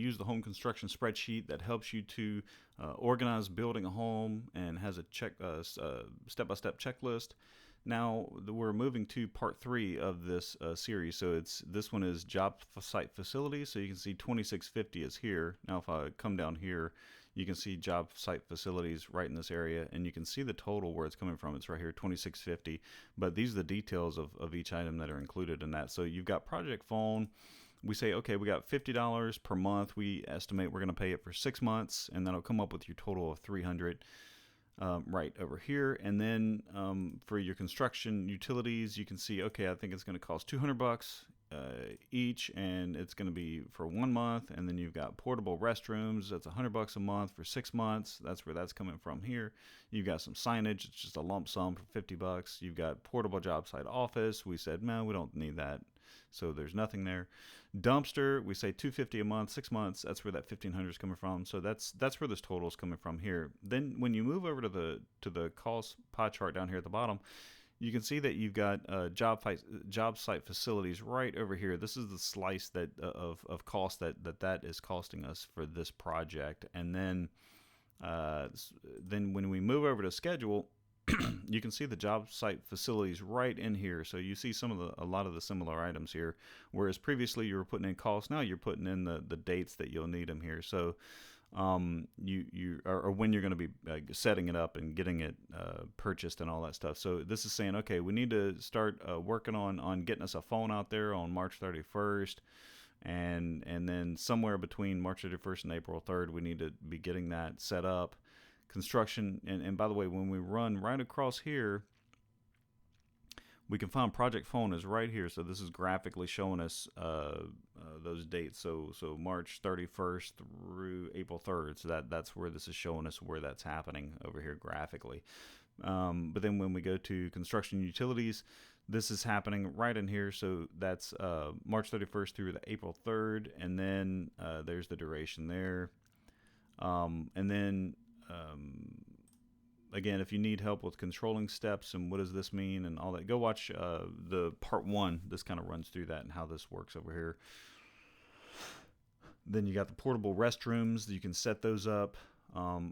use the home construction spreadsheet that helps you to organize building a home and has a step-by-step checklist. Now we're moving to part 3 of this series. So this one is job site facilities. So you can see 2650 is here. Now if I come down here, you can see job site facilities right in this area, and you can see the total where it's coming from. It's right here, 2650. But these are the details of each item that are included in that. So you've got project phone. We say, okay, we got $50 per month. We estimate we're going to pay it for 6 months, and that'll come up with your total of $300 right over here. And then for your construction utilities, you can see, okay, I think it's going to cost $200 each, and it's going to be for 1 month. And then you've got portable restrooms. That's $100 a month for 6 months. That's where that's coming from here. You've got some signage. It's just a lump sum for $50. You've got portable job site office. We said, no, we don't need that. So there's nothing there. Dumpster, we say $250 a month, 6 months. That's where that $1,500 is coming from. So that's where this total is coming from here. Then when you move over to the cost pie chart down here at the bottom, you can see that you've got job site facilities right over here. This is the slice of cost that is costing us for this project. And then when we move over to schedule, you can see the job site facilities right in here. So you see a lot of the similar items here, whereas previously you were putting in costs. Now you're putting in the dates that you'll need them here. So or when you're going to be setting it up and getting it purchased and all that stuff. So this is saying, okay, we need to start working on getting us a phone out there on March 31st. And then somewhere between March 31st and April 3rd, we need to be getting that set up. Construction, and by the way, when we run right across here, we can find project phone is right here. So this is graphically showing us those dates. So March 31st through April 3rd. So that's where this is showing us where that's happening over here graphically. But then when we go to construction utilities, this is happening right in here. So that's March 31st through the April 3rd, and then there's the duration there. And then again, if you need help with controlling steps and what does this mean and all that, go watch the part 1. This kind of runs through that and how this works over here. Then you got the portable restrooms. You can set those up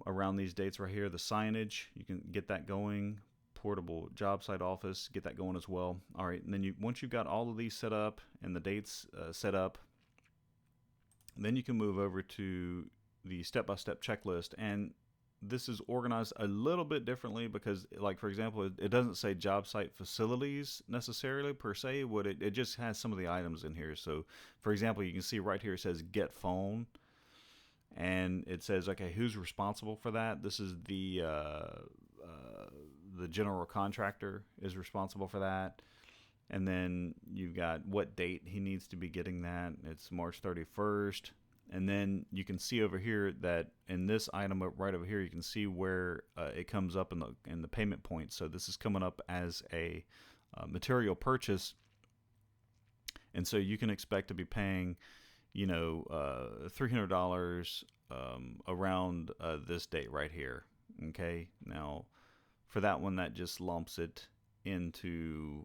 around these dates right here. The signage, you can get that going. Portable job site office, get that going as well. All right, and then once you've got all of these set up and the dates set up, then you can move over to the step-by-step checklist. And this is organized a little bit differently because, like, for example, it doesn't say job site facilities necessarily per se. It just has some of the items in here. So, for example, you can see right here it says get phone, and it says, okay, who's responsible for that? This is the general contractor is responsible for that. And then you've got what date he needs to be getting that. It's March 31st. And then you can see over here that in this item right over here, you can see where it comes up in the payment point. So this is coming up as a material purchase, and so you can expect to be paying, $300 around this date right here. Okay, now for that one, that just lumps it into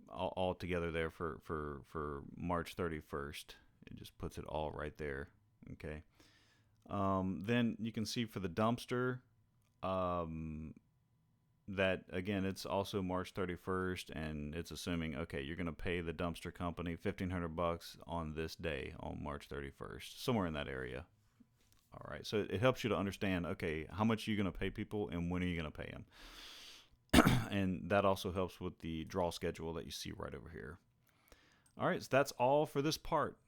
all together there for March 31st. It just puts it all right there. Okay. Then you can see for the dumpster that, again, it's also March 31st, and it's assuming, okay, you're going to pay the dumpster company $1,500 on this day on March 31st, somewhere in that area. All right. So it helps you to understand, okay, how much are you going to pay people and when are you going to pay them? And that also helps with the draw schedule that you see right over here. All right, so that's all for this part.